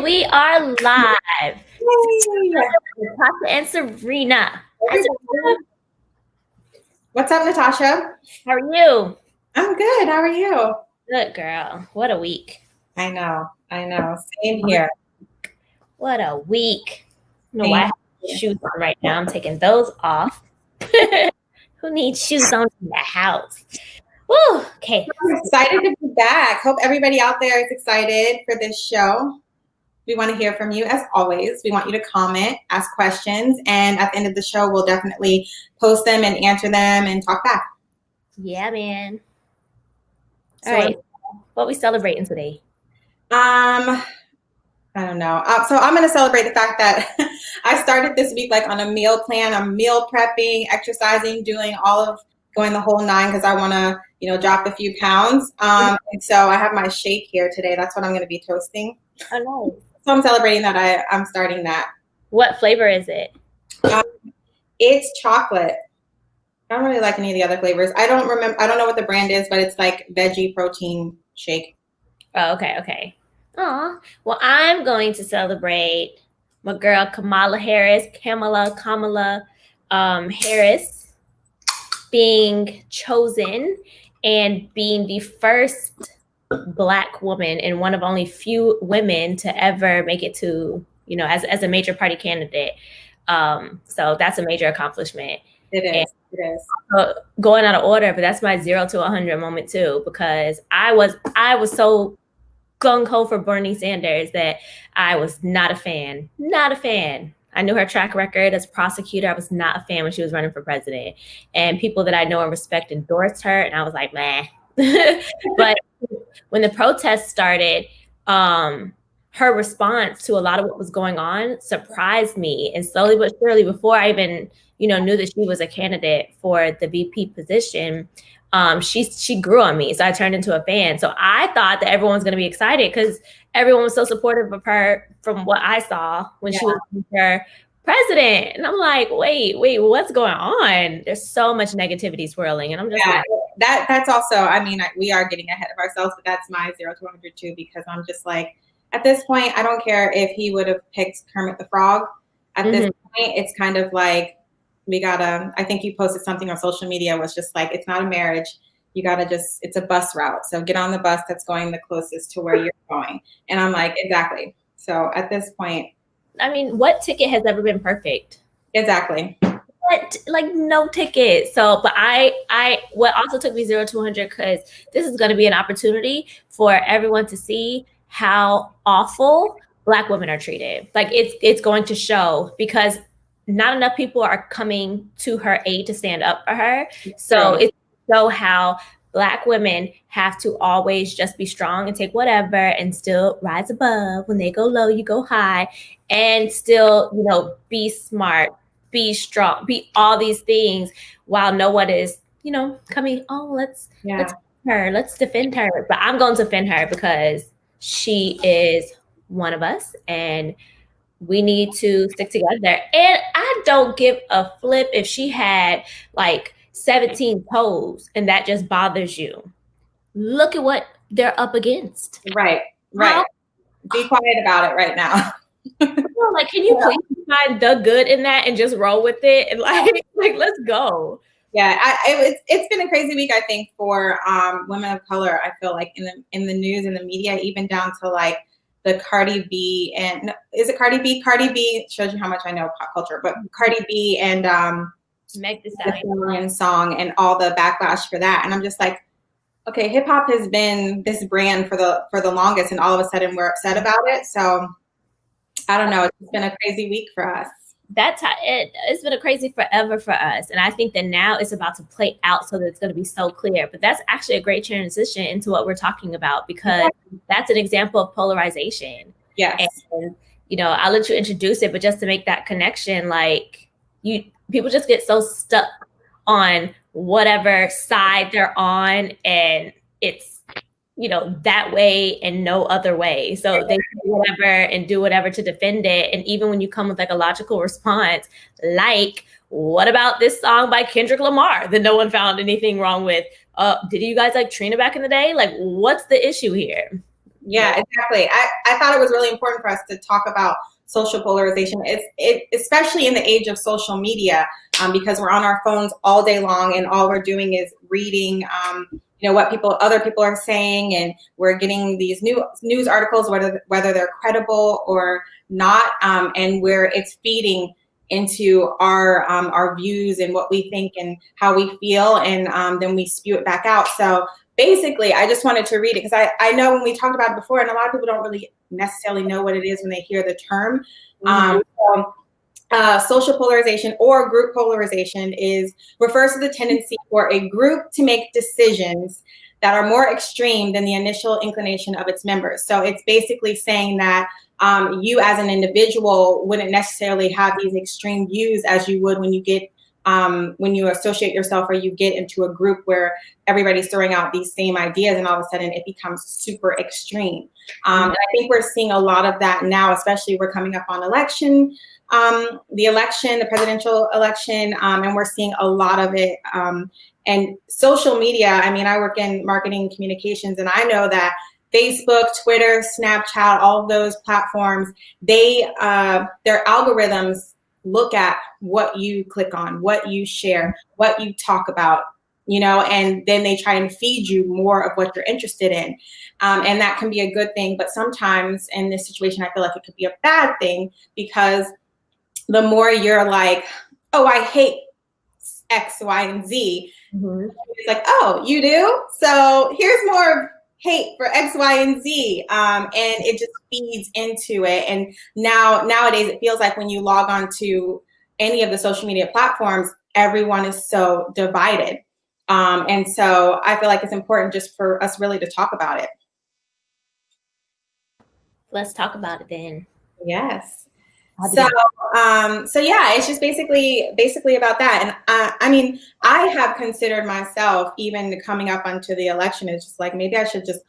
We are live. Yay. Natasha and Serena. What's up, Natasha? How are you? I'm good. How are you? Good, girl. What a week. I know. Same here. What a week. I don't know why I have shoes on right now. I'm taking those off. Who needs shoes on in the house? Woo, okay. I'm excited to be back. Hope everybody out there is excited for this show. We want to hear from you as always. We want you to comment, ask questions, and at the end of the show, we'll definitely post them and answer them and talk back. Yeah, man. All right. What are we celebrating today? I don't know. So I'm going to celebrate the fact that I started this week like on a meal plan. I'm meal prepping, exercising, doing going the whole nine because I want to, drop a few pounds. And so I have my shake here today. That's what I'm going to be toasting. Oh, nice. So I'm celebrating that I'm starting that. What flavor is it? It's chocolate. I don't really like any of the other flavors. I don't know what the brand is, but it's like veggie protein shake. Oh, okay. Aw. Well, I'm going to celebrate my girl Kamala Harris being chosen and being the first Black woman and one of only few women to ever make it to, as a major party candidate. So that's a major accomplishment. It is. Going out of order, but that's my 0 to 100 moment too, because I was so gung-ho for Bernie Sanders that I was not a fan. I knew her track record as a prosecutor. I was not a fan when she was running for president. And people that I know and respect endorsed her, and I was like, meh. But when the protests started, her response to a lot of what was going on surprised me. And slowly but surely, before I even, knew that she was a candidate for the VP position, she grew on me. So I turned into a fan. So I thought that everyone was going to be excited because everyone was so supportive of her from what I saw when she was her president. And I'm like, wait, what's going on? There's so much negativity swirling. And I'm just like, that's also, we are getting ahead of ourselves, but that's my 0 to 100 too, because I'm just like, at this point, I don't care if he would have picked Kermit the Frog. At this point, it's kind of like, I think you posted something on social media was just like, it's not a marriage. You gotta it's a bus route. So get on the bus that's going the closest to where you're going. And I'm like, exactly. So at this point. What ticket has ever been perfect? Exactly. But no ticket. So, but what also took me 0 to 100 because this is going to be an opportunity for everyone to see how awful Black women are treated. Like it's going to show because not enough people are coming to her aid to stand up for her. So it's show how Black women have to always just be strong and take whatever and still rise above. When they go low, you go high, and still, be smart, be strong, be all these things while no one is, coming, let's defend her. But I'm going to defend her because she is one of us and we need to stick together. And I don't give a flip if she had 17 toes and that just bothers you. Look at what they're up against. Right. Be quiet about it right now. Can you please find the good in that and just roll with it and let's go. Yeah, it's been a crazy week, I think, for women of color. I feel like in the news and the media, even down to the Cardi B and is it Cardi B? Cardi B shows you how much I know pop culture, but Cardi B and Meg Thee Stallion song and all the backlash for that. And I'm just like, okay, hip hop has been this brand for the longest, and all of a sudden we're upset about it. So I don't know. It's been a crazy week for us. That's how it's been a crazy forever for us. And I think that now it's about to play out so that it's going to be so clear. But that's actually a great transition into what we're talking about, because that's an example of polarization. Yes. And, I'll let you introduce it, but just to make that connection, people just get so stuck on whatever side they're on, and it's, that way and no other way. So they do whatever and do whatever to defend it. And even when you come with a logical response, what about this song by Kendrick Lamar that no one found anything wrong with? Did you guys like Trina back in the day? What's the issue here? Yeah, exactly. I thought it was really important for us to talk about social polarization. Especially in the age of social media, because we're on our phones all day long, and all we're doing is reading, what other people are saying, and we're getting these news articles, whether they're credible or not, and where it's feeding into our views and what we think and how we feel, and then we spew it back out. So basically, I just wanted to read it because I know when we talked about it before, and a lot of people don't really necessarily know what it is when they hear the term. Social polarization or group polarization refers to the tendency for a group to make decisions that are more extreme than the initial inclination of its members. So it's basically saying that you as an individual wouldn't necessarily have these extreme views as you would when you associate yourself or you get into a group where everybody's throwing out these same ideas, and all of a sudden it becomes super extreme. And I think we're seeing a lot of that now, especially we're coming up on the presidential election, and we're seeing a lot of it. And social media, I mean, I work in marketing communications, and I know that Facebook, Twitter, Snapchat, all of those platforms, their algorithms look at what you click on, what you share, what you talk about, and then they try and feed you more of what you're interested in. And that can be a good thing. But sometimes in this situation, I feel like it could be a bad thing, because the more you're like, oh, I hate X, Y, and Z, it's like, oh, you do? So here's more hate for X, Y, and Z. And it just feeds into it. And nowadays, it feels like when you log on to any of the social media platforms, everyone is so divided. And so I feel like it's important just for us really to talk about it. Let's talk about it then. Yes. So yeah, it's just basically about that. And I mean, I have considered myself, even coming up onto the election, it's just like, maybe I should just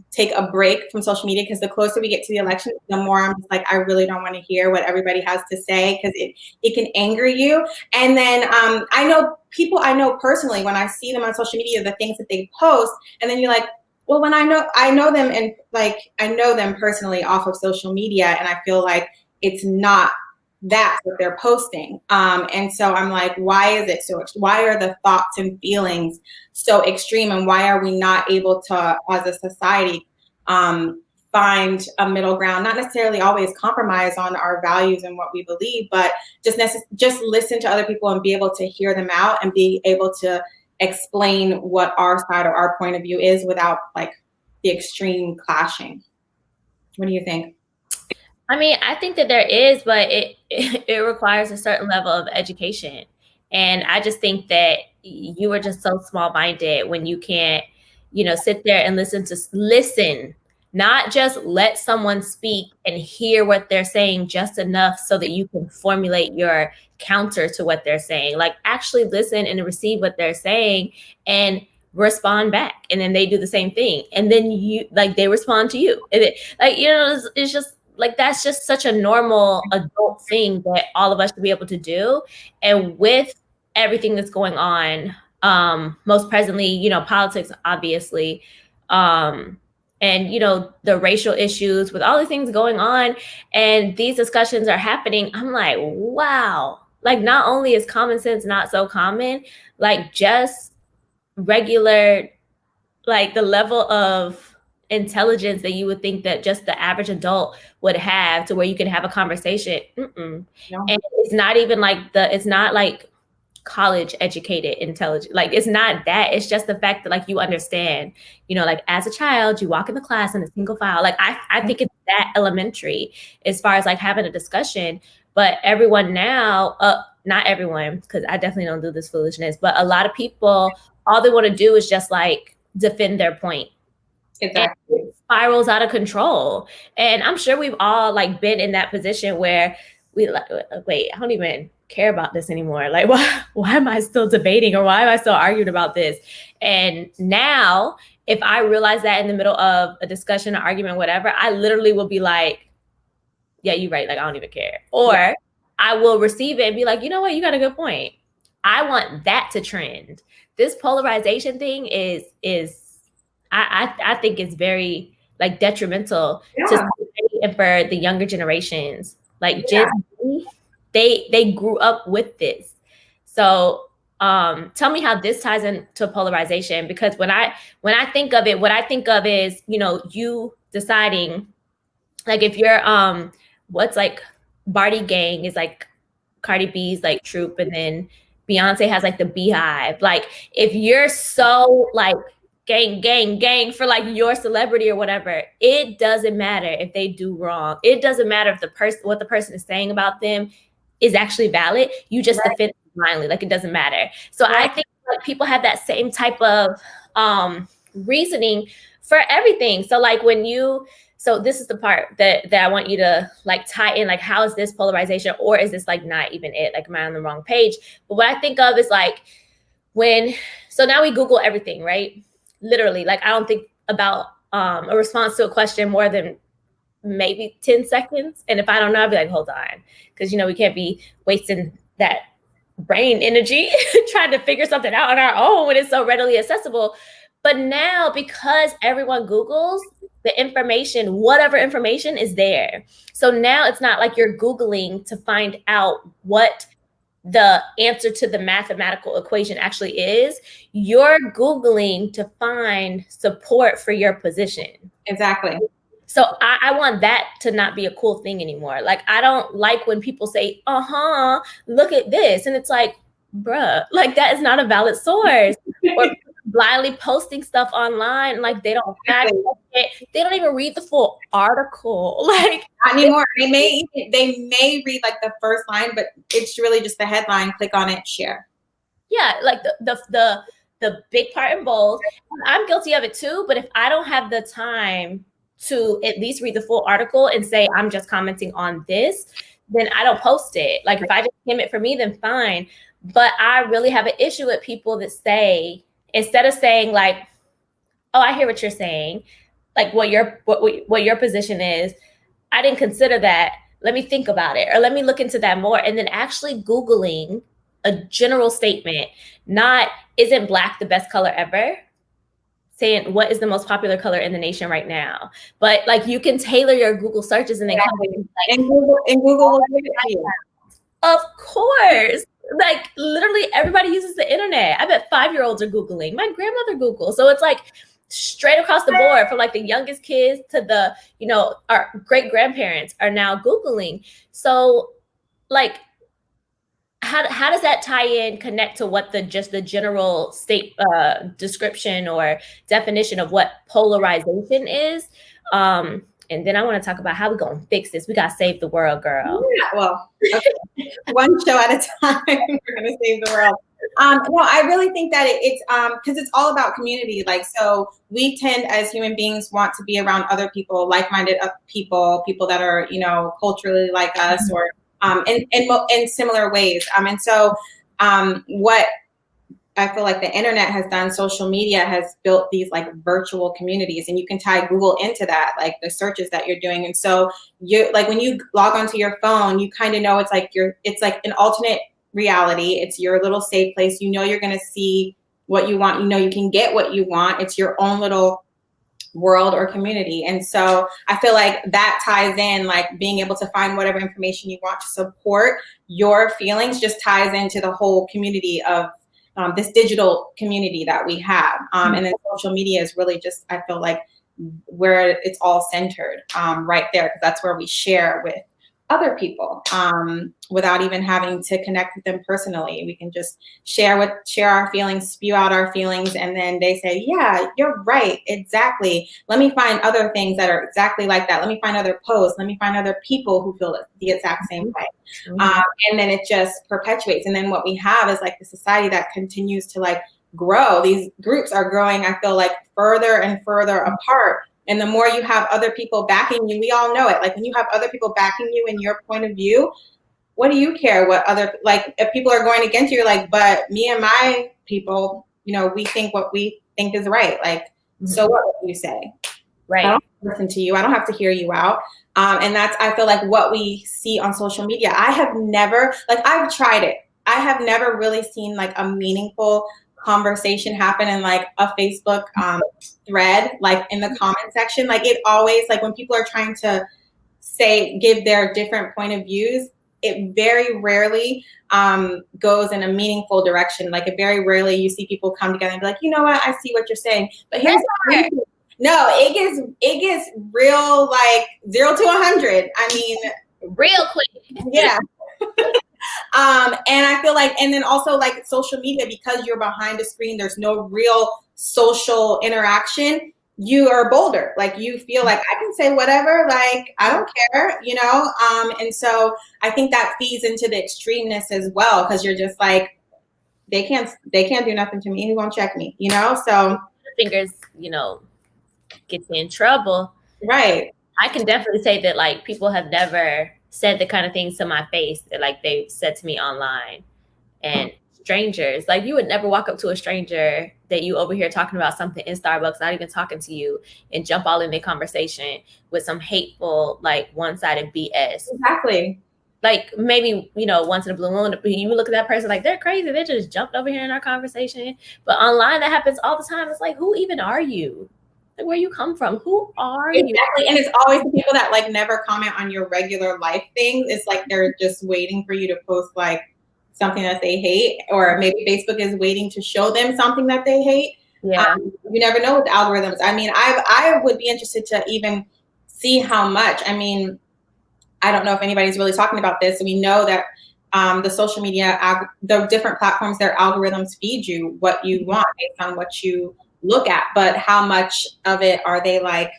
take a break from social media, because the closer we get to the election, the more I'm just like, I really don't want to hear what everybody has to say, because it can anger you. And then I know people I know personally, when I see them on social media, the things that they post, and then you're like, well, when I know them, and like I know them personally off of social media, and I feel like it's not that's what they're posting. And so I'm like, why is it so? Why are the thoughts and feelings so extreme? And why are we not able to, as a society, find a middle ground? Not necessarily always compromise on our values and what we believe, but just listen to other people and be able to hear them out and be able to explain what our side or our point of view is without like the extreme clashing. What do you think? I mean, I think that there is, but it requires a certain level of education. And I just think that you are just so small-minded when you can't, sit there and listen, not just let someone speak and hear what they're saying just enough so that you can formulate your counter to what they're saying. Like, actually listen and receive what they're saying and respond back. And then they do the same thing. And then they respond to you. And it's just, like, that's just such a normal adult thing that all of us should be able to do. And with everything that's going on, most presently, politics, obviously, and, the racial issues with all the things going on, and these discussions are happening, I'm like, wow, like, not only is common sense not so common, like, just regular, like, the level of intelligence that you would think that just the average adult would have to where you can have a conversation. No. And it's not even like it's not like college educated intelligence. Like, it's not that. It's just the fact that, like, you understand, like, as a child, you walk in the class in a single file. Like, I think it's that elementary as far as like having a discussion. But everyone now, not everyone, because I definitely don't do this foolishness, but a lot of people, all they want to do is just like defend their point. Exactly. And it spirals out of control. And I'm sure we've all like been in that position where we like, wait, I don't even care about this anymore. Like, why am I still debating, or why am I still arguing about this? And now, if I realize that in the middle of a discussion, an argument, whatever, I literally will be like, yeah, you're right. Like, I don't even care. Or I will receive it and be like, you know what? You got a good point. I want that to trend. This polarization thing is I think it's very like detrimental to Yeah. society and for the younger generations. Like Gen Yeah. Z, they grew up with this. So tell me how this ties into polarization, because when I think of it, what I think of is, you know, you deciding, like, if you're what's like Barty Gang is like Cardi B's like troop, and then Beyonce has like the Beehive. Like, if you're so like gang, gang, gang for like your celebrity or whatever, it doesn't matter if they do wrong. It doesn't matter if the person, what the person is saying about them is actually valid. You just Right. defend it blindly. Like, it doesn't matter. So Right. I think like people have that same type of reasoning for everything. So like when you, so this is the part that I want you to like tie in, like, how is this polarization, or is this like not even it? Like, am I on the wrong page? But what I think of is like when, so now we Google everything, right? Literally, like, I don't think about a response to a question more than maybe 10 seconds. And if I don't know, I'll be like, hold on. Because, you know, we can't be wasting that brain energy trying to figure something out on our own when it's so readily accessible. But now, because everyone Googles, the information, whatever information is there. So now it's not like you're Googling to find out what the answer to the mathematical equation actually is. You're Googling to find support for your position. Exactly. So I want that to not be a cool thing anymore. Like, I don't like when people say, look at this. And it's like, bruh, like, that is not a valid source. Or blindly posting stuff online, like, they don't fact check it. They don't even read the full article. Like, not anymore. They may read like the first line, but it's really just the headline. Click on it, share. Yeah, like the big part in bold. I'm guilty of it too, but if I don't have the time to at least read the full article and say I'm just commenting on this, then I don't post it. Like, if I just skim it for me, then fine. But I really have an issue with people that say, instead of saying like, oh, I hear what you're saying, like what your position is, I didn't consider that. Let me think about it, or let me look into that more. And then actually Googling a general statement, not isn't black the best color ever, saying what is the most popular color in the nation right now. But like, you can tailor your Google searches and then come like, and Google will give it to you. Of course. Like, literally everybody uses the internet. I bet 5-year-olds are Googling. My grandmother Googles. So it's like straight across the board, from like the youngest kids to the, you know, our great grandparents are now Googling. So like, how does that tie in, connect to what the general state description or definition of what polarization is? And then I want to talk about how we're going to fix this. We got to save the world, girl. Yeah, well, okay. One show at a time. We're going to save the world. No, I really think that it's because it's all about community. Like, so we tend as human beings want to be around other people, like-minded people that are, you know, culturally like us, or in similar ways. And so what I feel like the internet has done, social media has built these like virtual communities, and you can tie Google into that, like the searches that you're doing. And so you, like, when you log onto your phone, you kind of know it's like an alternate reality. It's your little safe place. You know, you're going to see what you want. You know, you can get what you want. It's your own little world or community. And so I feel like that ties in, like being able to find whatever information you want to support your feelings just ties into the whole community of this digital community that we have. And then social media is really just, I feel like, where it's all centered right there, because that's where we share with other people without even having to connect with them personally. We can just share our feelings, spew out our feelings, and then they say, yeah, you're right, exactly. Let me find other things that are exactly like that. Let me find other posts. Let me find other people who feel the exact same way. And then it just perpetuates. And then what we have is like the society that continues to like grow. These groups are growing, I feel like, further and further apart. And the more you have other people backing you, we all know it. Like, when you have other people backing you in your point of view, what do you care what other, like, if people are going against you, you're like, but me and my people, you know, we think what we think is right. Like, so what do you say? Right. I don't have to listen to you. I don't have to hear you out. And that's, I feel like, what we see on social media. I have never, like, I've tried it. I have never really seen like a meaningful conversation happen in like a Facebook thread, like in the comment section. Like it always, like when people are trying to give their different point of views, it very rarely goes in a meaningful direction. Like it very rarely you see people come together and be like, you know what, I see what you're saying, but here's no, it gets real, like 0 to 100. I mean, real quick. Yeah. And I feel like, and then also like social media, because you're behind a screen, there's no real social interaction. You are bolder. Like you feel like I can say whatever, like I don't care, you know? And so I think that feeds into the extremeness as well, because you're just like, they can't do nothing to me. Who won't check me, you know? So fingers, you know, get you in trouble. Right. I can definitely say that like people have never said the kind of things to my face that like they've said to me online. And strangers, like you would never walk up to a stranger that you over here talking about something in Starbucks, not even talking to you, and jump all in their conversation with some hateful, like one-sided BS. Exactly. Like maybe, you know, once in a blue moon, you look at that person like they're crazy. They just jumped over here in our conversation. But online that happens all the time. It's like, who even are you? Like, where you come from? Who are you? Exactly. And it's always the people that like never comment on your regular life things. It's like they're just waiting for you to post like something that they hate, or maybe Facebook is waiting to show them something that they hate. Yeah. You never know with the algorithms. I mean, I would be interested to even see how much. I mean, I don't know if anybody's really talking about this. We know that the social media, the different platforms, their algorithms feed you what you want based on what you look at. But how much of it are they like,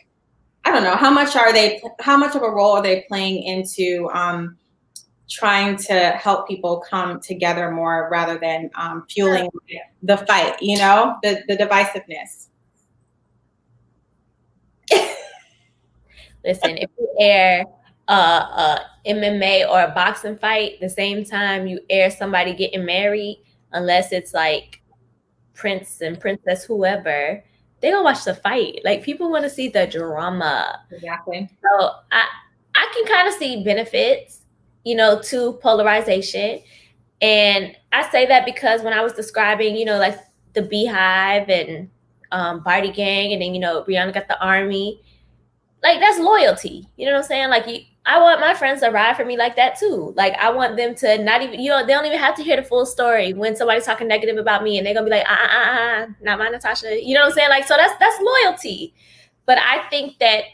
I don't know, how much of a role are they playing into trying to help people come together more rather than fueling the fight, you know, the divisiveness. Listen, if you air MMA or a boxing fight the same time you air somebody getting married, unless it's like Prince and Princess whoever, they gonna watch the fight. Like people want to see the drama. Exactly. So I can kind of see benefits, you know, to polarization. And I say that because when I was describing, you know, like the Beehive and Barty Gang, and then, you know, Rihanna got the army, like that's loyalty. You know what I'm saying? Like I want my friends to ride for me like that too. Like I want them to not even, you know, they don't even have to hear the full story when somebody's talking negative about me and they're gonna be like, not my Natasha. You know what I'm saying? Like, so that's loyalty. But I think that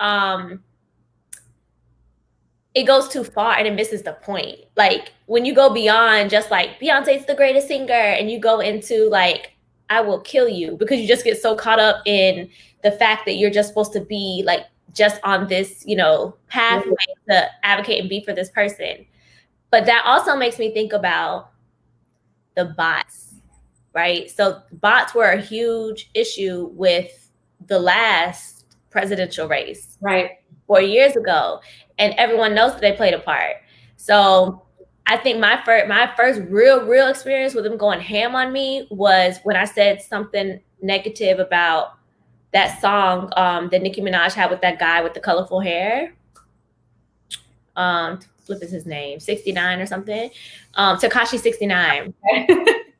it goes too far and it misses the point. Like when you go beyond just like Beyonce's the greatest singer and you go into like, I will kill you, because you just get so caught up in the fact that you're just supposed to be like just on this, you know, pathway to advocate and be for this person. But that also makes me think about the bots, right? So bots were a huge issue with the last presidential race, right, 4 years ago, and everyone knows that they played a part. So I think my first real experience with them going ham on me was when I said something negative about that song that Nicki Minaj had with that guy with the colorful hair. Flip is his name, 69 or something. Tekashi 69.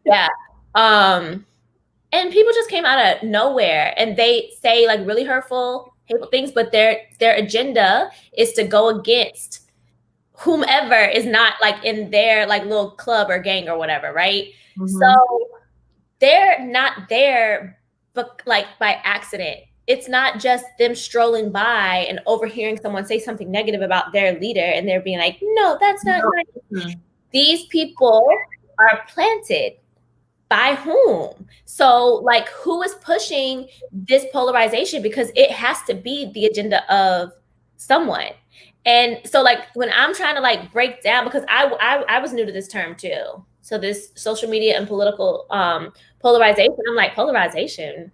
Yeah. And people just came out of nowhere and they say like really hateful things, but their agenda is to go against whomever is not like in their like little club or gang or whatever, right? Mm-hmm. So they're not there, but like by accident. It's not just them strolling by and overhearing someone say something negative about their leader and they're being like, no, that's not nice. Mm-hmm. These people are planted. By whom? So like who is pushing this polarization? Because it has to be the agenda of someone. And so like when I'm trying to like break down, because I was new to this term too. So this social media and political polarization, I'm like, polarization,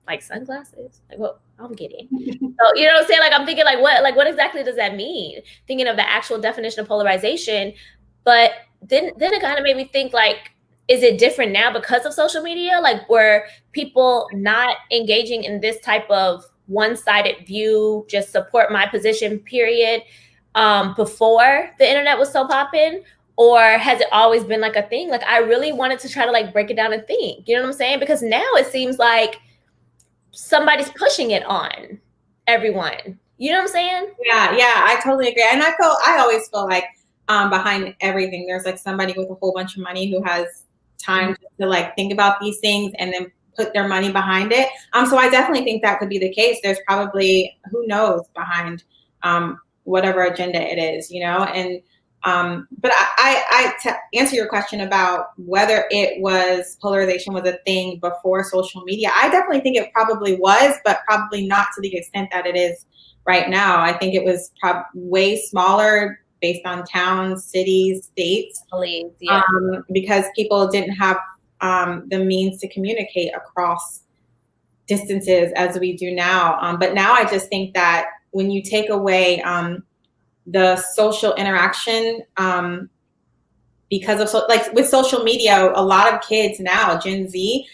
like sunglasses? Like what I'm getting. So you know what I'm saying? Like I'm thinking like what exactly does that mean? Thinking of the actual definition of polarization. But then it kind of made me think like, is it different now because of social media? Like were people not engaging in this type of one-sided view, just support my position, period, before the internet was so popping? or has it always been like a thing? Like, I really wanted to try to like break it down and think, you know what I'm saying? Because now it seems like somebody's pushing it on everyone. You know what I'm saying? Yeah, I totally agree. And I always feel like behind everything, there's like somebody with a whole bunch of money who has time to like think about these things and then put their money behind it. So I definitely think that could be the case. There's probably, who knows, behind whatever agenda it is, you know? And but to answer your question about whether polarization was a thing before social media, I definitely think it probably was, but probably not to the extent that it is right now. I think it was way smaller based on towns, cities, states, because people didn't have the means to communicate across distances as we do now. But now I just think that when you take away the social interaction, because of like with social media, a lot of kids now, Gen Z,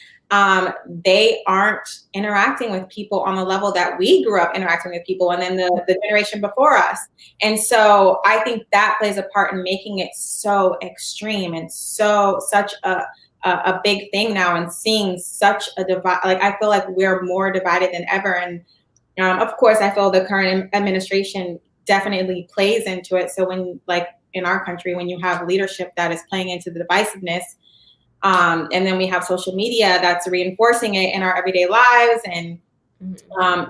they aren't interacting with people on the level that we grew up interacting with people, and then the generation before us. And so I think that plays a part in making it so extreme and such a big thing now, and seeing such a divide. Like, I feel like we're more divided than ever. And of course, I feel the current administration definitely plays into it. So when, like in our country, when you have leadership that is playing into the divisiveness, and then we have social media that's reinforcing it in our everyday lives, and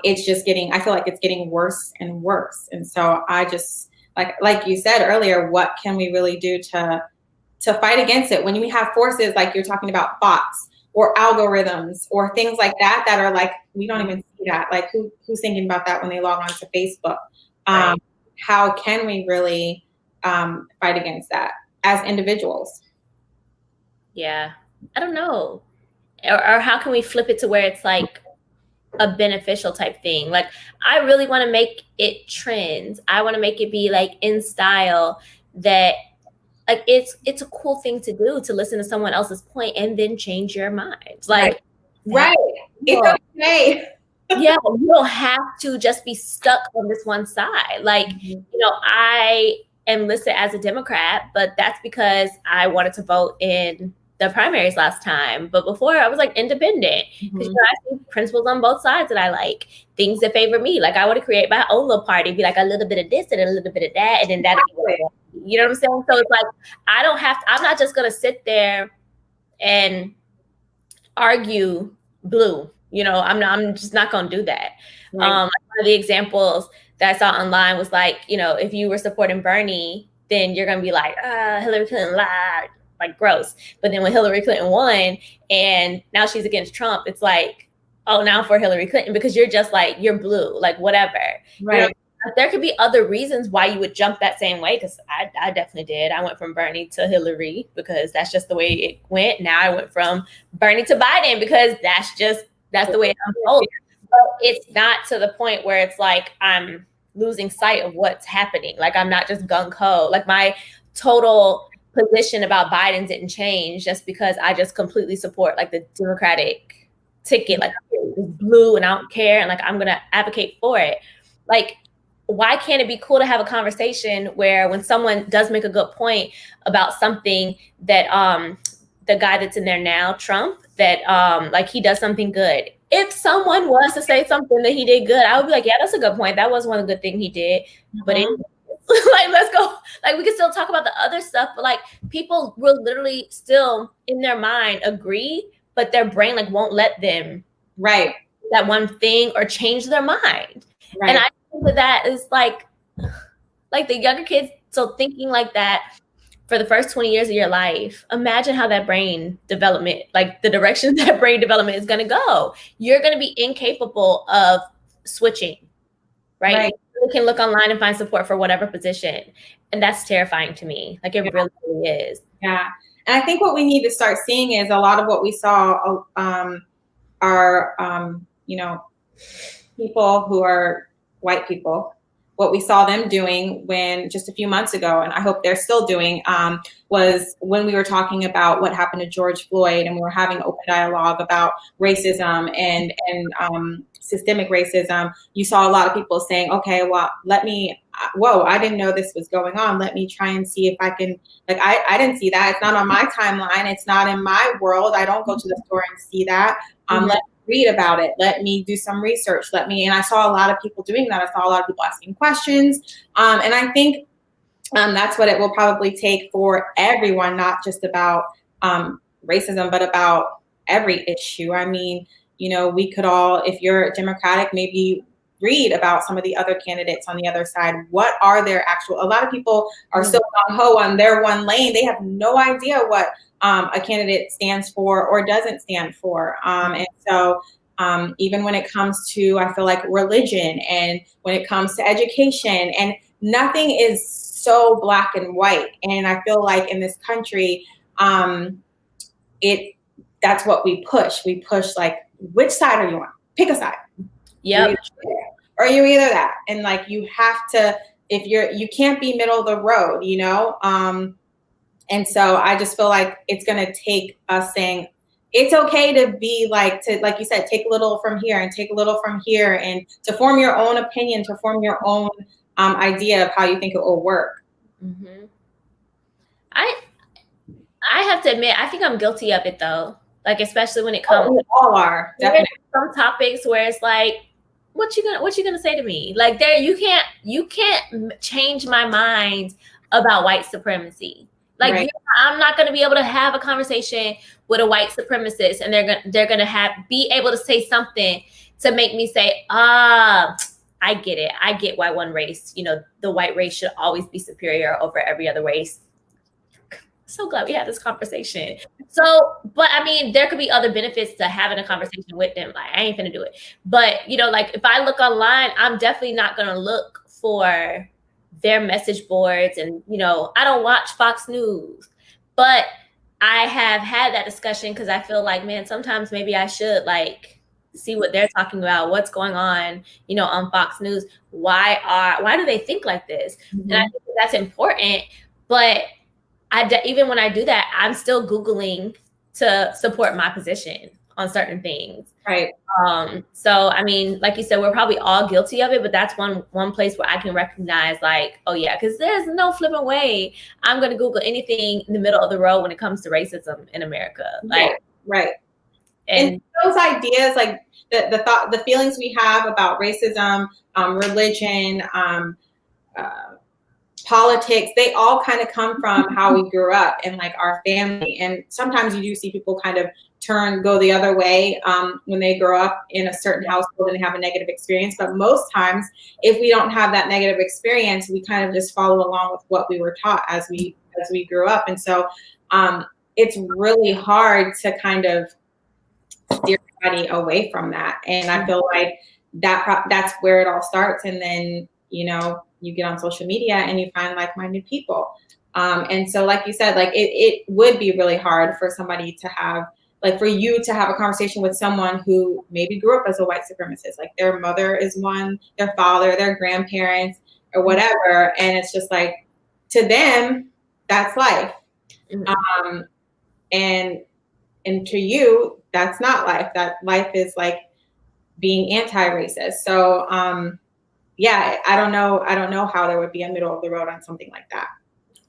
it's just I feel like it's getting worse and worse. And so I just, like you said earlier, what can we really do to fight against it when we have forces like you're talking about, bots or algorithms or things like that are like, we don't even see that. Like, who's thinking about that when they log on to Facebook? Right. How can we really fight against that as individuals? Yeah, I don't know. Or how can we flip it to where it's like a beneficial type thing? Like, I really want to make it trends. I want to make it be like in style, that like it's a cool thing to do, to listen to someone else's point and then change your mind. Like, right. It's okay. Yeah, you don't have to just be stuck on this one side. Like, you know, I am listed as a Democrat, but that's because I wanted to vote in the primaries last time. But before, I was like independent, because you know, I see principles on both sides that I like, things that favor me. Like, I want to create my own little party, be like a little bit of this and a little bit of that, and then that. You know what I'm saying? So it's like, I don't have to. I'm not just gonna sit there and argue blue. You know, I'm just not going to do that. Right. One of the examples that I saw online was like, you know, if you were supporting Bernie, then you're going to be like, Hillary Clinton lied, like gross. But then when Hillary Clinton won and now she's against Trump, it's like, oh, now for Hillary Clinton, because you're just like, you're blue, like whatever. Right. You know, there could be other reasons why you would jump that same way, because I definitely did. I went from Bernie to Hillary because that's just the way it went. Now I went from Bernie to Biden because that's the way it unfolds. But it's not to the point where it's like I'm losing sight of what's happening. Like, I'm not just gung-ho. Like, my total position about Biden didn't change just because I just completely support like the Democratic ticket. Like, it's blue and I don't care, and like I'm gonna advocate for it. Like, why can't it be cool to have a conversation where when someone does make a good point about something that the guy that's in there now, Trump, that like he does something good. If someone was to say something that he did good, I would be like, yeah, that's a good point. That was one of the good things he did. But it, like, let's go. Like, we can still talk about the other stuff, but like, people will literally still in their mind agree, but their brain like won't let them that one thing or change their mind. Right. And I think that is like the younger kids still thinking like that for the first 20 years of your life. Imagine how that brain development, like the direction that brain development is going to go. You're going to be incapable of switching, right? You can look online and find support for whatever position. And that's terrifying to me. Like, it really, really is. Yeah. And I think what we need to start seeing is a lot of what we saw are, you know, people who are white people, what we saw them doing when just a few months ago, and I hope they're still doing, was when we were talking about what happened to George Floyd, and we were having open dialogue about racism and systemic racism. You saw a lot of people saying, okay, well, let me whoa, I didn't know this was going on. Let me try and see if I can, like, I didn't see that. It's not on my timeline. It's not in my world. I don't go to the store and see that. Let me read about it. Let me do some research. And I saw a lot of people doing that. I saw a lot of people asking questions. And I think that's what it will probably take for everyone, not just about racism, but about every issue. I mean, we could all, if you're Democratic, maybe read about some of the other candidates on the other side. What are their actual, a lot of people are so gung-ho on their one lane. They have no idea what a candidate stands for or doesn't stand for. And so even when it comes to, I feel like, religion, and when it comes to education, and nothing is so black and white. And I feel like in this country, that's what we push. We push, like, which side are you on? Pick a side. Yep. Or you're either that. And like, you have to, you can't be middle of the road, and so I just feel like it's going to take us saying, it's okay to be like you said, take a little from here and take a little from here, and to form your own opinion, to form your own idea of how you think it will work. Mm-hmm. I have to admit, I think I'm guilty of it though. Like, especially when it comes, we all are, definitely. Some topics where it's like, what you gonna say to me? Like, you can't change my mind about white supremacy. Like, right. I'm not gonna be able to have a conversation with a white supremacist, and they're gonna be able to say something to make me say, I get it. I get why one race, the white race should always be superior over every other race. So glad we had this conversation. So, but I mean, there could be other benefits to having a conversation with them. Like, I ain't finna do it. But, like, if I look online, I'm definitely not going to look for their message boards. And, I don't watch Fox News. But I have had that discussion because I feel like, man, sometimes maybe I should, like, see what they're talking about, what's going on, on Fox News. Why do they think like this? Mm-hmm. And I think that's important. But even when I do that, I'm still Googling to support my position on certain things. Right. So, I mean, like you said, we're probably all guilty of it, but that's one place where I can recognize, like, oh yeah, because there's no flipping way I'm going to Google anything in the middle of the road when it comes to racism in America. Like, right. And those ideas, like the feelings we have about racism, religion, politics, they all kind of come from how we grew up and, like, our family. And sometimes you do see people kind of go the other way when they grow up in a certain household and have a negative experience. But most times, if we don't have that negative experience, we kind of just follow along with what we were taught as we grew up. And so it's really hard to kind of steer everybody away from that. And I feel like that's where it all starts. And then, you get on social media and you find like-minded people. And so, like you said, like, it would be really hard for somebody to have, like, for you to have a conversation with someone who maybe grew up as a white supremacist, like their mother is one, their father, their grandparents, or whatever. And it's just like, to them, that's life. Mm-hmm. And to you, that's not life. That life is like being anti-racist. So, yeah, I don't know how there would be a middle of the road on something like that.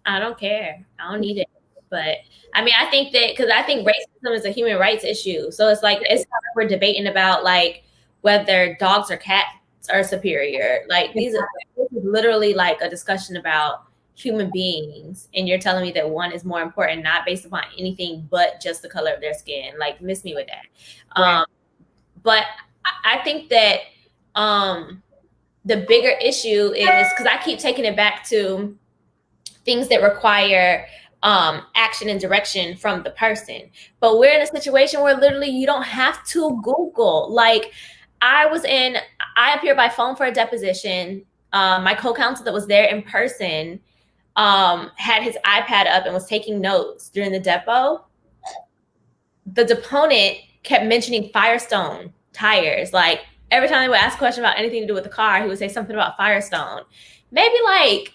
I don't care. I don't need it. But I mean, I think racism is a human rights issue. So it's like, it's not like we're debating about, like, whether dogs or cats are superior. Like, this is literally like a discussion about human beings. And you're telling me that one is more important, not based upon anything but just the color of their skin. Like, miss me with that. Right. But I think that the bigger issue is, because I keep taking it back to things that require action and direction from the person. But we're in a situation where literally you don't have to Google. Like, I appeared by phone for a deposition. My co-counsel that was there in person had his iPad up and was taking notes during the depo. The deponent kept mentioning Firestone tires. Like, every time they would ask a question about anything to do with the car, he would say something about Firestone. Maybe, like,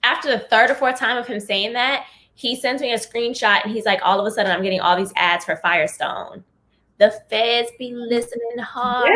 after the third or fourth time of him saying that, he sends me a screenshot and he's like, all of a sudden I'm getting all these ads for Firestone. The feds be listening hard.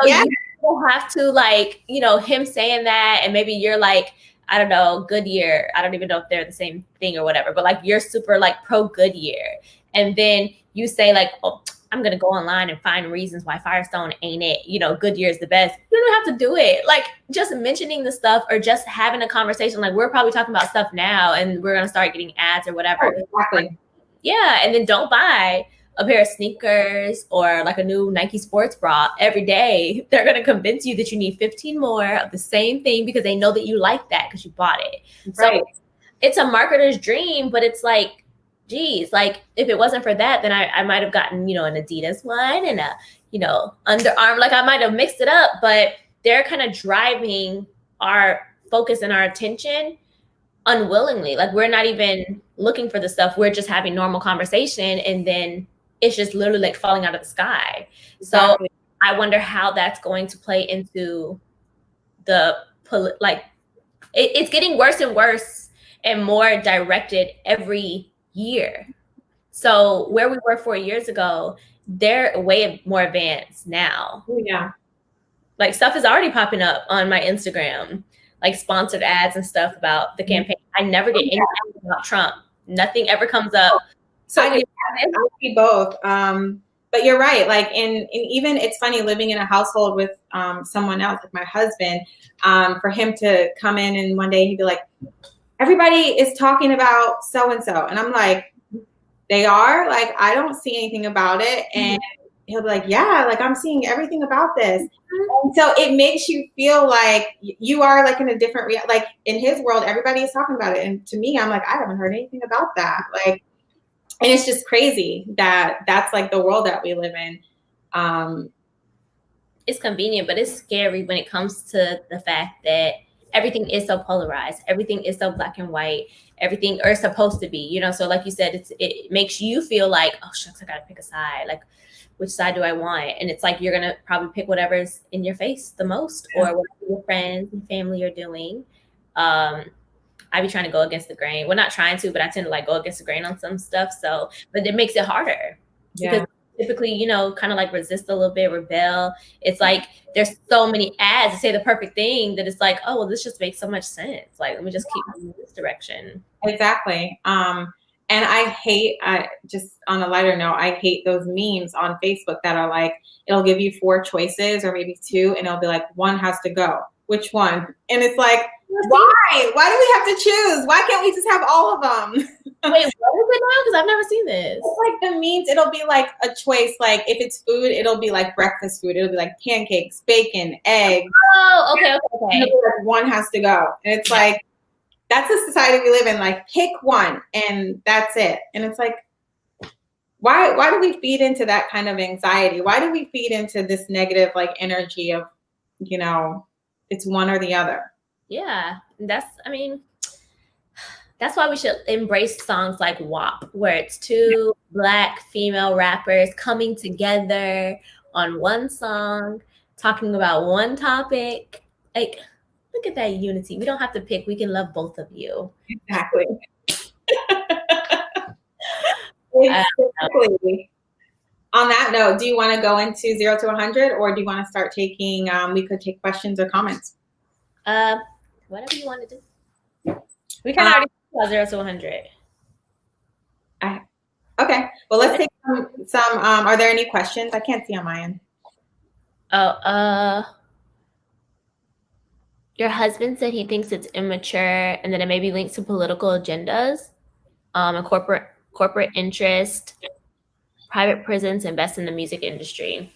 Yeah. don't have to, like, you know, him saying that, and maybe you're like, I don't know, Goodyear. I don't even know if they're the same thing or whatever, but like you're super like pro Goodyear. And then you say like, oh, I'm gonna go online and find reasons why Firestone ain't it. You know, Goodyear is the best. You don't have to do it. Like just mentioning the stuff or just having a conversation. Like we're probably talking about stuff now, and we're gonna start getting ads or whatever. Oh, exactly. Yeah, and then don't buy a pair of sneakers or like a new Nike sports bra every day. They're going to convince you that you need 15 more of the same thing because they know that you like that because you bought it. Right. So it's a marketer's dream, but it's like, geez, like if it wasn't for that, then I might have gotten, you know, an Adidas one and a, you know, Under Armour. Like I might have mixed it up, but they're kind of driving our focus and our attention unwillingly. Like we're not even looking for the stuff. We're just having normal conversation, and then it's just literally like falling out of the sky. Exactly. So I wonder how that's going to play into the like it's getting worse and worse and more directed every year. So where we were 4 years ago, they're way more advanced now. Oh, yeah. Like stuff is already popping up on my Instagram, like sponsored ads and stuff about the campaign. I never get any ads about Trump. Nothing ever comes up. So I see both. But you're right. Like, and even it's funny living in a household with someone else, like my husband, for him to come in and one day he'd be like, everybody is talking about so-and-so. And I'm like, they are? Like, I don't see anything about it. And he'll be like, yeah, like I'm seeing everything about this. And so it makes you feel like you are like in a different, like in his world, everybody is talking about it. And to me, I'm like, I haven't heard anything about that. Like, and it's just crazy that that's like the world that we live in. It's convenient, but it's scary when it comes to the fact that everything is so polarized. Everything is so black and white. Everything or supposed to be, you know. So like you said, it makes you feel like, oh shucks, I gotta pick a side. Like, which side do I want? And it's like you're gonna probably pick whatever's in your face the most, or whatever your friends and family are doing. I be trying to go against the grain. Well, not trying to, but I tend to like go against the grain on some stuff. So, but it makes it harder because typically, you know, kind of like resist a little bit, rebel. It's like there's so many ads to say the perfect thing that it's like, oh, well, this just makes so much sense. Like, let me just keep moving this direction. Exactly. And I just on a lighter note, I hate those memes on Facebook that are like, it'll give you 4 choices or maybe 2, and it'll be like, one has to go. Which one? And it's like, why? Why do we have to choose? Why can't we just have all of them? Wait, what is it now? Because I've never seen this. It's like the memes, it'll be like a choice. Like if it's food, it'll be like breakfast food. It'll be like pancakes, bacon, eggs. Oh, okay. Like one has to go. And it's like, that's the society we live in. Like pick one and that's it. And it's like, why do we feed into that kind of anxiety? Why do we feed into this negative like energy of, you know, it's one or the other? Yeah, that's why we should embrace songs like WAP, where it's 2 Black female rappers coming together on one song, talking about one topic. Like, look at that unity. We don't have to pick. We can love both of you. Exactly. Exactly. On that note, do you want to go into 0 to 100, or do you want to start taking, we could take questions or comments? Whatever you want to do. We kind of already talked about 0 to 100. Okay. Well, let's take some, are there any questions? I can't see on my end. Oh, your husband said he thinks it's immature and that it maybe links to political agendas, and corporate interest, private prisons, invest in the music industry.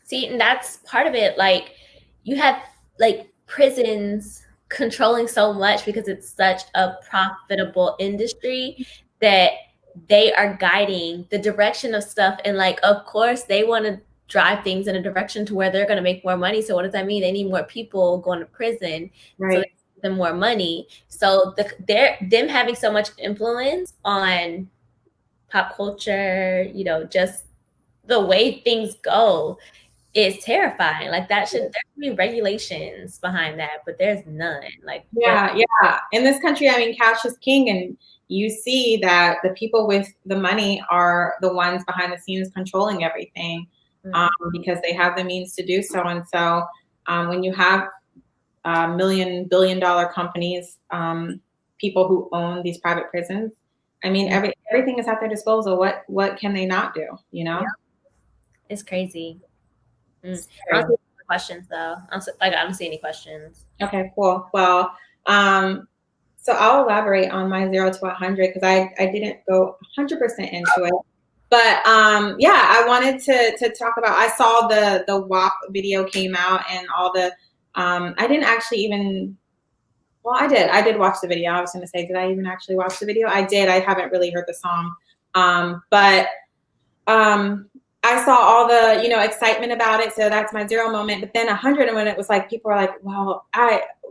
See, and that's part of it. Like, you have like prisons controlling so much because it's such a profitable industry that they are guiding the direction of stuff. And like, of course, they want to drive things in a direction to where they're going to make more money. So what does that mean? They need more people going to prison. Right. So they give them more money. So them having so much influence on pop culture, you know, just the way things go is terrifying. Like there should be regulations behind that, but there's none. Like yeah. In this country, I mean, cash is king, and you see that the people with the money are the ones behind the scenes controlling everything, because they have the means to do so. And so when you have billion-dollar companies, people who own these private prisons. I mean, everything is at their disposal. What can they not do? You know, it's crazy. I don't see any questions though. I don't see any questions. Okay, cool. Well, so I'll elaborate on my 0 to 100 because I didn't go 100% into it. But yeah, I wanted to talk about. I saw the WAP video came out and all the. I didn't actually even. Well, I did. I did watch the video. I was going to say, did I even actually watch the video? I did. I haven't really heard the song, but I saw all the excitement about it. So that's my 0 moment. But then 100, and when it was like people are like, well,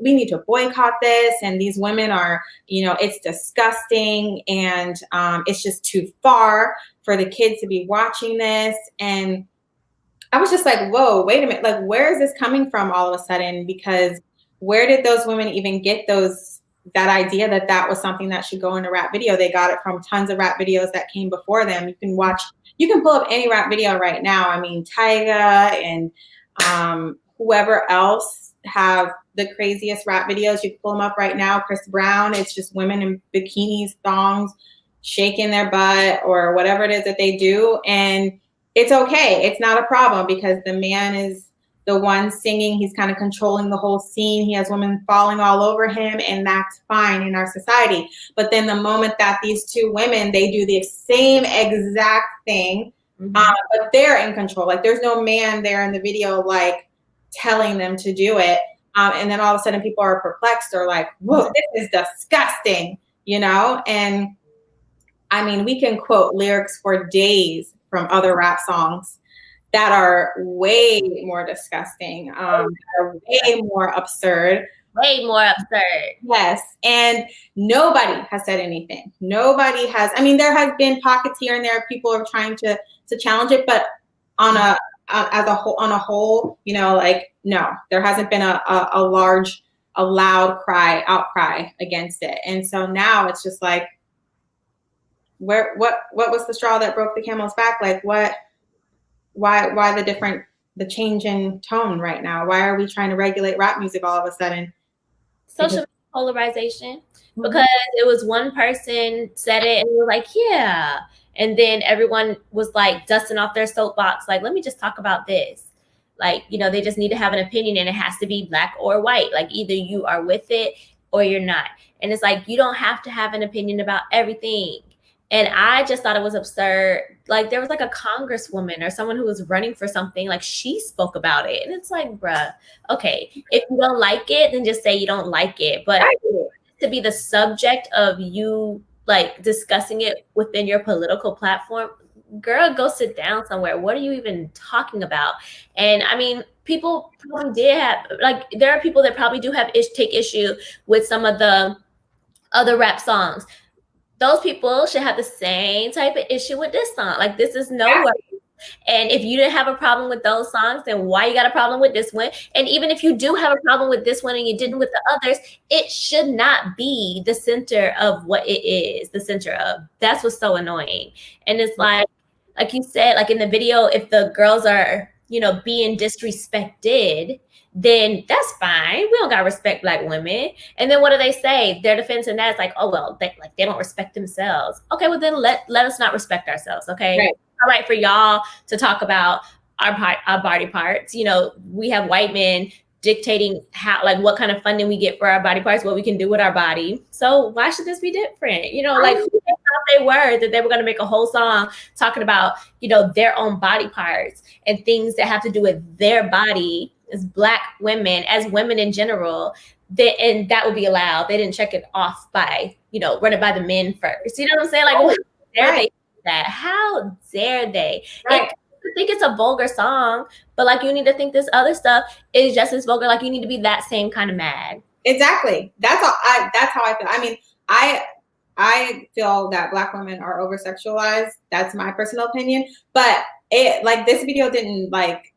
we need to boycott this, and these women are, it's disgusting, and it's just too far for the kids to be watching this. And I was just like, whoa, wait a minute. Like, where is this coming from all of a sudden? Because where did those women even get that idea that was something that should go in a rap video? They got it from tons of rap videos that came before them. You can pull up any rap video right now. I mean, Tyga and whoever else have the craziest rap videos. You can pull them up right now. Chris Brown, it's just women in bikinis, thongs, shaking their butt or whatever it is that they do. And it's okay. It's not a problem because the man is the one singing. He's kind of controlling the whole scene. He has women falling all over him, and that's fine in our society. But then the moment that these two women, they do the same exact thing, but they're in control. Like, there's no man there in the video, like, telling them to do it. And then all of a sudden people are perplexed or like, whoa, this is disgusting, And I mean, we can quote lyrics for days from other rap songs that are way more disgusting, are way more absurd. Way more absurd. Yes. And nobody has said anything. Nobody has. I mean, there has been pockets here and there. People are trying to challenge it, but on a whole, like, no, there hasn't been a loud outcry against it. And so now it's just like, what was the straw that broke the camel's back? Like, why the change in tone right now? Why are we trying to regulate rap music all of a sudden? Social polarization, because it was one person said it and we were like, yeah. And then everyone was like dusting off their soapbox. Like, let me just talk about this. Like, they just need to have an opinion, and it has to be black or white. Like, either you are with it or you're not. And it's like, you don't have to have an opinion about everything. And I just thought it was absurd. Like, there was like a congresswoman or someone who was running for something, like, she spoke about it. And it's like, bruh, okay, if you don't like it, then just say you don't like it. But to be the subject of you, like, discussing it within your political platform, girl, go sit down somewhere. What are you even talking about? And I mean, people probably did have, like, there are people that probably do have take issue with some of the other rap songs. Those people should have the same type of issue with this song. Like, this is nowhere. And if you didn't have a problem with those songs, then why you got a problem with this one? And even if you do have a problem with this one and you didn't with the others, it should not be the center of what it is the center of. That's what's so annoying. And it's like you said, like in the video, if the girls are, being disrespected, then that's fine. We don't gotta respect black women. And then what do they say? Their defense in that is like, oh, well, they don't respect themselves. Okay, well then let us not respect ourselves. Okay, right. It's all right for y'all to talk about our body parts. We have white men dictating what kind of funding we get for our body parts, what we can do with our body. So why should this be different? Like, who thought they were going to make a whole song talking about, their own body parts and things that have to do with their body as black women, as women in general, and that would be allowed. They didn't check it off by, run it by the men first. You know what I'm saying? Like, how dare they do that? How dare they? Right. I think it's a vulgar song, but like, you need to think this other stuff is just as vulgar. Like, you need to be that same kind of mad. Exactly. That's how I feel. I mean, I feel that black women are over sexualized. That's my personal opinion. But this video didn't make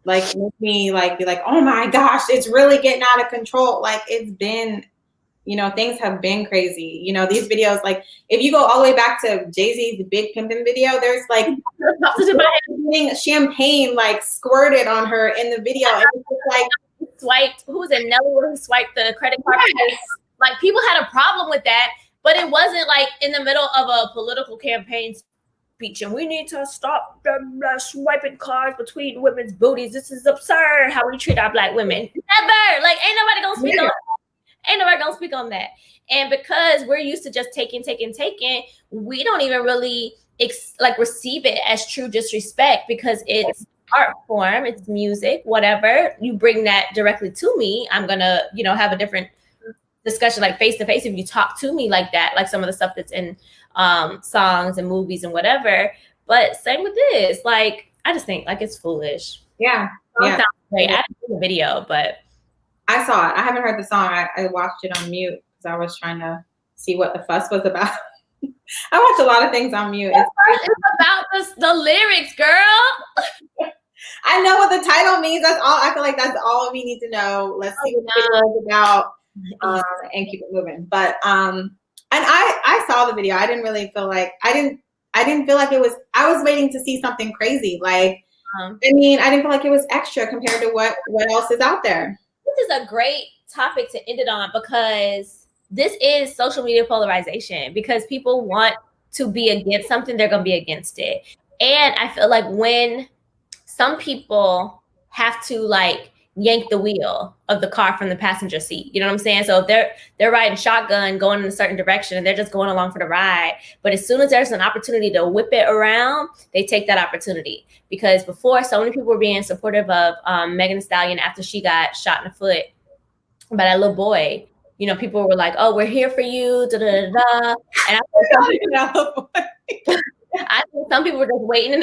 me be like, oh my gosh, it's really getting out of control. Like, it's been you know, things have been crazy. You know, these videos, like if you go all the way back to Jay-Z's Big Pimpin' video, there's like getting champagne like squirted on her in the video. And it's just like swiped, who was it, Nelly, who swiped the credit card? Yes. Like people had a problem with that, but it wasn't like in the middle of a political campaign speech and we need to stop them swiping cards between women's booties. This is absurd how we treat our Black women. Never. Like ain't nobody gonna speak on that. Ain't nobody gonna speak on that. And because we're used to just taking, we don't even really like receive it as true disrespect because it's art form, it's music, whatever. You bring that directly to me, I'm gonna, you know, have a different discussion, like face to face. If you talk to me like that, like some of the stuff that's in songs and movies and whatever. But same with this, like I just think like it's foolish. Yeah, yeah. Great. I didn't see the video, but I saw it. I haven't heard the song. I watched it on mute because I was trying to see what the fuss was about. I watch a lot of things on mute. It's about the lyrics, girl. I know what the title means. That's all. I feel like that's all we need to know. Let's see what it's about and keep it moving. But and I saw the video. I didn't really feel like I didn't feel like it was. I was waiting to see something crazy. Like I mean, I didn't feel like it was extra compared to what else is out there. This is a great topic to end it on because this is social media polarization. Because people want to be against something, they're going to be against it. And I feel like when some people have to like yank the wheel of the car from the passenger seat, you know what I'm saying? So if they're riding shotgun going in a certain direction and they're just going along for the ride. But as soon as there's an opportunity to whip it around, they take that opportunity. Because before, so many people were being supportive of Megan Thee Stallion after she got shot in the foot by that little boy. You know, people were like, "Oh, we're here for you." Da, da, da, da. And I think some people were just waiting in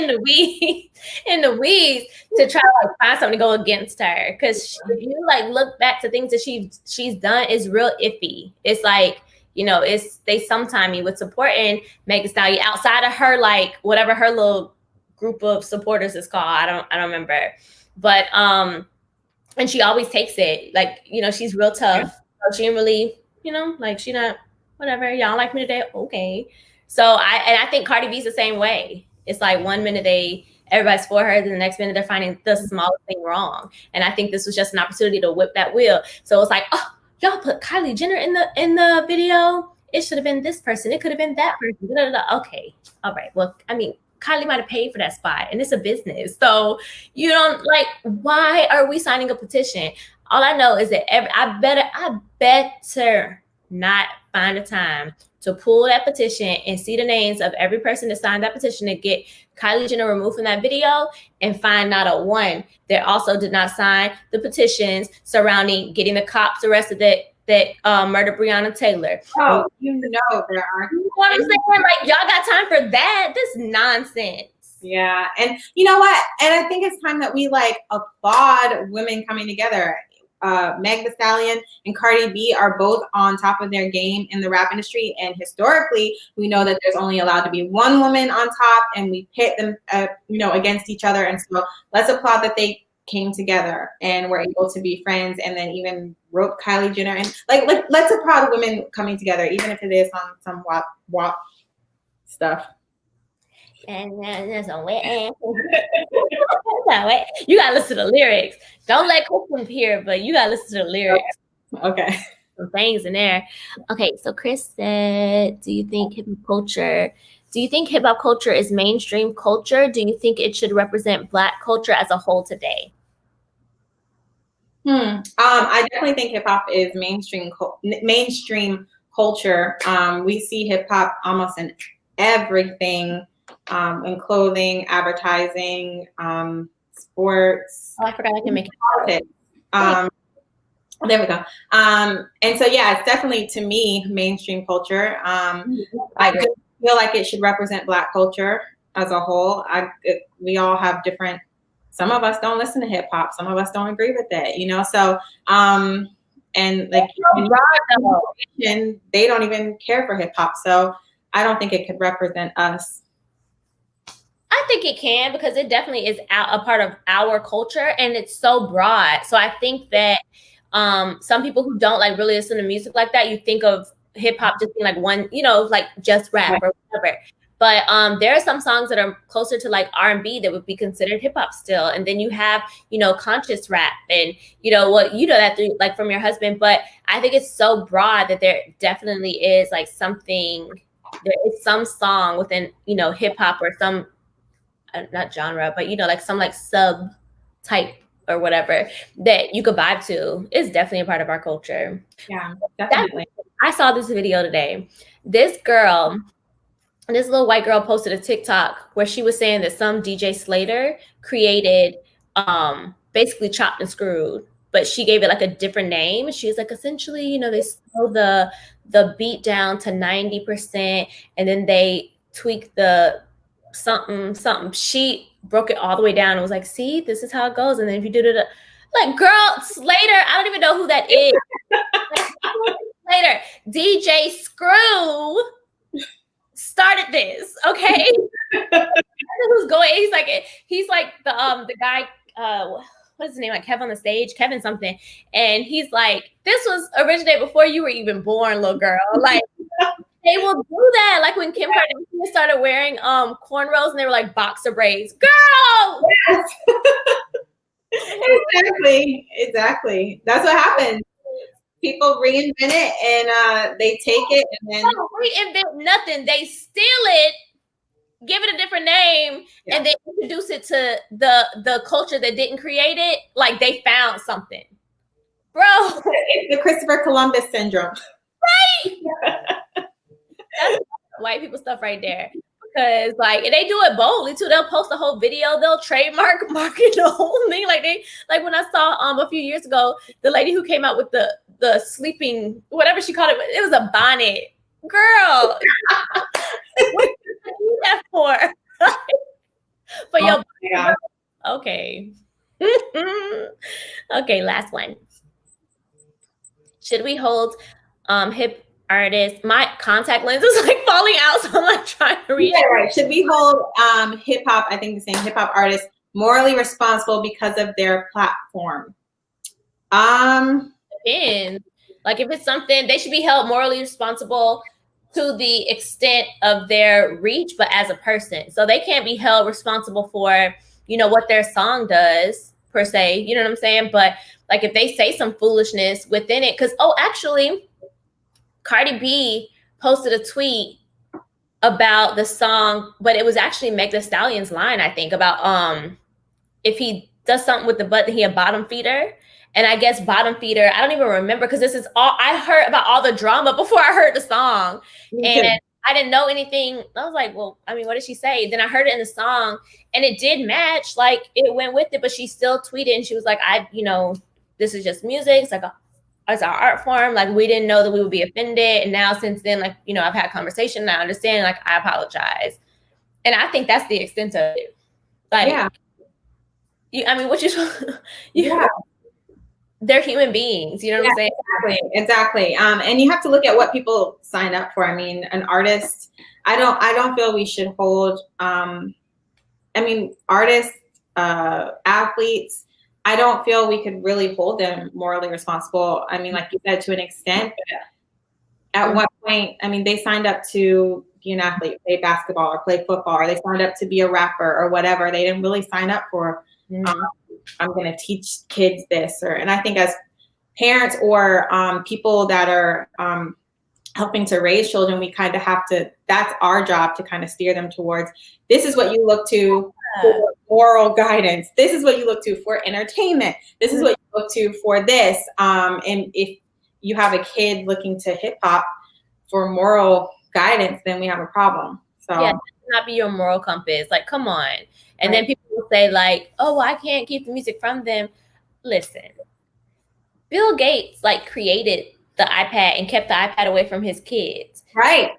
the weeds to try to like find something to go against her. Because if you like look back to things that she's done, is real iffy. It's like, you know, they sometime me with supporting Megan Thee Stallion outside of her, like whatever her little group of supporters is called. I don't remember. But and she always takes it. Like, you know, she's real tough. So she didn't really, you know, like she not whatever. Y'all like me today? Okay. So I think Cardi B's the same way. It's like 1 minute everybody's for her, then the next minute they're finding the smallest thing wrong. And I think this was just an opportunity to whip that wheel. So it's like, oh, y'all put Kylie Jenner in the video. It should have been this person. It could have been that person. Da, da, da. Okay. All right. Well, I mean, Kylie might have paid for that spot and it's a business. So you don't like, why are we signing a petition? All I know is that I better not find a time to pull that petition and see the names of every person that signed that petition to get Kylie Jenner removed from that video and find not a one that also did not sign the petitions surrounding getting the cops arrested that murdered Breonna Taylor. Oh, you know there are. You know what I'm saying? Like, y'all got time for that? This nonsense. Yeah. And you know what? And I think it's time that we like applaud women coming together. Meg Thee Stallion and Cardi B are both on top of their game in the rap industry. And historically, we know that there's only allowed to be one woman on top and we pit them, you know, against each other. And so let's applaud that they came together and were able to be friends and then even wrote Kylie Jenner. And like let's applaud women coming together, even if it is on some WAP stuff. And there's a way. You gotta listen to the lyrics. Don't let Kristen hear, but you gotta listen to the lyrics. Okay. Some things in there. Okay, so Chris said, do you think hip hop culture is mainstream culture? Do you think it should represent Black culture as a whole today? I definitely think hip hop is mainstream culture. We see hip hop almost in everything, in clothing, advertising, sports. Oh, I forgot I can make it. There we go. And so yeah, it's definitely to me mainstream culture. I feel like it should represent Black culture as a whole. We all have different. Some of us don't listen to hip hop. Some of us don't agree with it, you know? So, and like, they don't even care for hip hop. So I don't think it could represent us. I think it can, because it definitely is a part of our culture and it's so broad. So I think that Some people who don't like really listen to music like that, you think of hip hop just being like one, like just rap or whatever. But there are some songs that are closer to like R&B that would be considered hip hop still. And then you have, conscious rap and, what that through like from your husband. But I think it's so broad that there definitely is like there is some song within, hip hop or some, not genre, but, like some like sub type or whatever that you could vibe to. Is definitely a part of our culture. Yeah, definitely. I saw this video today. This little white girl posted a TikTok where she was saying that some DJ Slater created basically Chopped and Screwed, but she gave it like a different name. She was like, essentially, they slow the beat down to 90% and then they tweak the something. She broke it all the way down and was like, see, this is how it goes. And then if you do it, like, girl, Slater, I don't even know who that is. Slater, DJ Screw started this, okay? Who's going? He's like the guy. What's his name? Like Kevin on the stage, Kevin something, and he's like, "This was originated before you were even born, little girl." Like they will do that. Like when Kim Kardashian started wearing cornrows and they were like boxer braids, girl. Yes. Exactly. That's what happens. People reinvent it and they take it and then reinvent nothing. They steal it, give it a different name, and then introduce it to the culture that didn't create it. Like they found something, bro. It's the Christopher Columbus syndrome, right? That's white people stuff right there. Because and they do it boldly too. They'll post a whole video. They'll trademark market the whole thing. Like when I saw a few years ago, the lady who came out with the sleeping, whatever she called it, it was a bonnet. Girl, what did you do that for? For your okay. Okay, last one. Should we hold hip artists? My contact lens is like falling out, so I'm like trying to read. Yeah, right. Should we hold hip hop? I think the same hip hop artists morally responsible because of their platform. Depends. Like if it's something, they should be held morally responsible to the extent of their reach, but as a person. So they can't be held responsible for, what their song does per se. You know what I'm saying? But like if they say some foolishness within it, because actually, Cardi B posted a tweet about the song, but it was actually Meg Thee Stallion's line, I think, about if he does something with the butt, then he a bottom feeder. And I guess bottom feeder, I don't even remember because this is all I heard about all the drama before I heard the song. And I didn't know anything. I was like, well, I mean, what did she say? Then I heard it in the song and it did match, like it went with it, but she still tweeted and she was like, this is just music. It's like it's our art form. Like we didn't know that we would be offended. And now since then, like, I've had conversation and I understand, like, I apologize. And I think that's the extent of it. Like, they're human beings, you know what I'm saying? Exactly. And you have to look at what people sign up for. I mean, an artist, I don't feel we should hold, artists, athletes, I don't feel we could really hold them morally responsible. I mean, like you said, to an extent, but at what point, they signed up to be an athlete, play basketball or play football, or they signed up to be a rapper or whatever. They didn't really sign up for, I'm going to teach kids this. And I think as parents or people that are helping to raise children, we kind of have to, that's our job to kind of steer them towards, this is what you look to for moral guidance. This is what you look to for entertainment. This is what you look to for this. And if you have a kid looking to hip hop for moral guidance, then we have a problem. So yeah, not be your moral compass. Like, come on. And then people will say like, oh, well, I can't keep the music from them. Listen, Bill Gates created the iPad and kept the iPad away from his kids. Right.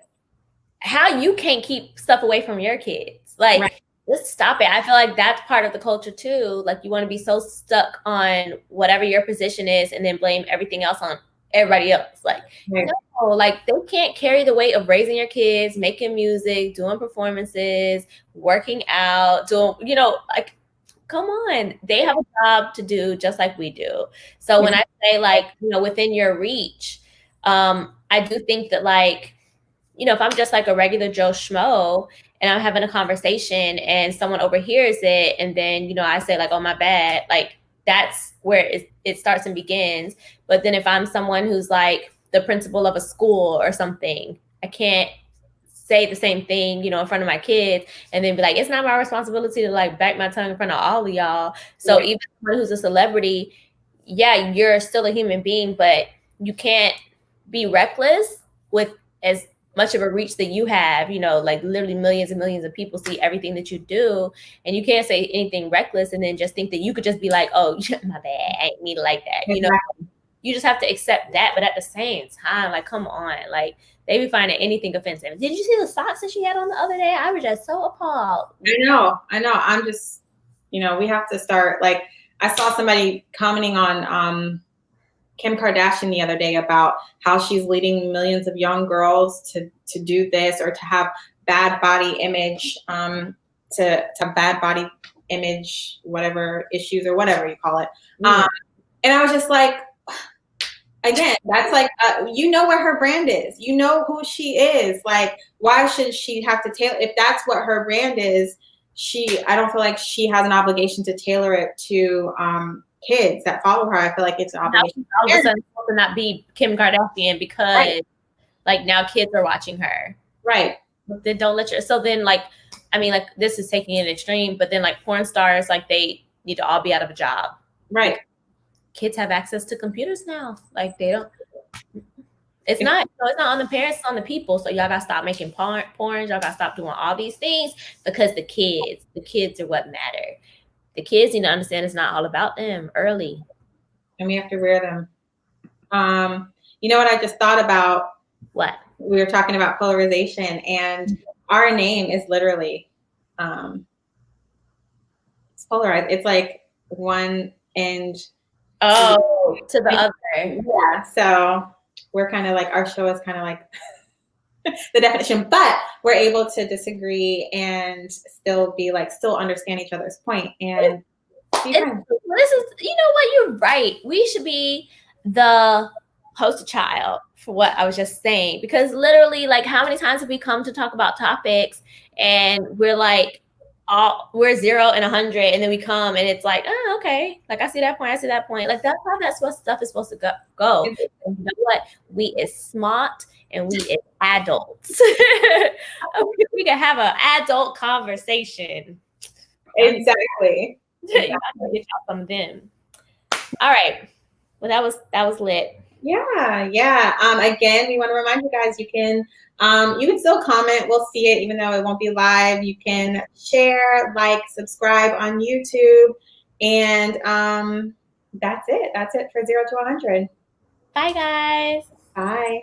How you can't keep stuff away from your kids? Like, let's stop it. I feel like that's part of the culture too. Like, you want to be so stuck on whatever your position is and then blame everything else on everybody else. Like, no, like they can't carry the weight of raising your kids, making music, doing performances, working out, doing, like come on. They have a job to do just like we do. So when I say like, within your reach, I do think that like, if I'm just like a regular Joe Schmo and I'm having a conversation and someone overhears it and then, I say like, oh, my bad, like that's where it starts and begins. But then if I'm someone who's like the principal of a school or something, I can't say the same thing, in front of my kids and then be like, it's not my responsibility to like back my tongue in front of all of y'all. So even someone who's a celebrity, yeah, you're still a human being, but you can't be reckless with as much of a reach that you have, like literally millions and millions of people see everything that you do. And you can't say anything reckless and then just think that you could just be like, oh, my bad, I ain't mean it like that. You just have to accept that. But at the same time, like, come on, like they be finding anything offensive. Did you see the socks that she had on the other day? I was just so appalled. I know. I'm just, we have to start, like, I saw somebody commenting on Kim Kardashian the other day about how she's leading millions of young girls to do this or to have bad body image, to bad body image, whatever issues or whatever you call it. And I was just like, again, that's like, where her brand is, who she is. Like, why should she have to tailor? If that's what her brand is, I don't feel like she has an obligation to tailor it to kids that follow her. I feel like it's an obligation. All of a sudden, to not be Kim Kardashian because like now kids are watching her. Right. Then don't let your, so then like, I mean, like this is taking it extreme, but then like porn stars, like they need to all be out of a job. Right. Like, kids have access to computers now. Like they don't, it's not on the parents, it's on the people. So y'all gotta stop making porn. Y'all gotta stop doing all these things because the kids are what matter. The kids need to understand it's not all about them early. And we have to rear them. You know what I just thought about? What? We were talking about polarization, and our name is literally it's polarized. It's like one end to the other. Yeah. So we're kind of like, our show is kind of like the definition, but we're able to disagree and still be like, still understand each other's point and be friends. This is, what, you're right. We should be the poster child for what I was just saying, because literally, like, how many times have we come to talk about topics and we're like, we're 0 and 100, and then we come and it's like, oh, okay, like I see that point. Like that's how that stuff is supposed to go. And you know what? We is smart and we is adults. We can have an adult conversation. Exactly. You gotta get y'all some of them. All right. Well, that was lit. Yeah. Again, we want to remind you guys, you can still comment. We'll see it even though it won't be live. You can share, like, subscribe on YouTube. And that's it. That's it for 0 to 100. Bye, guys. Bye.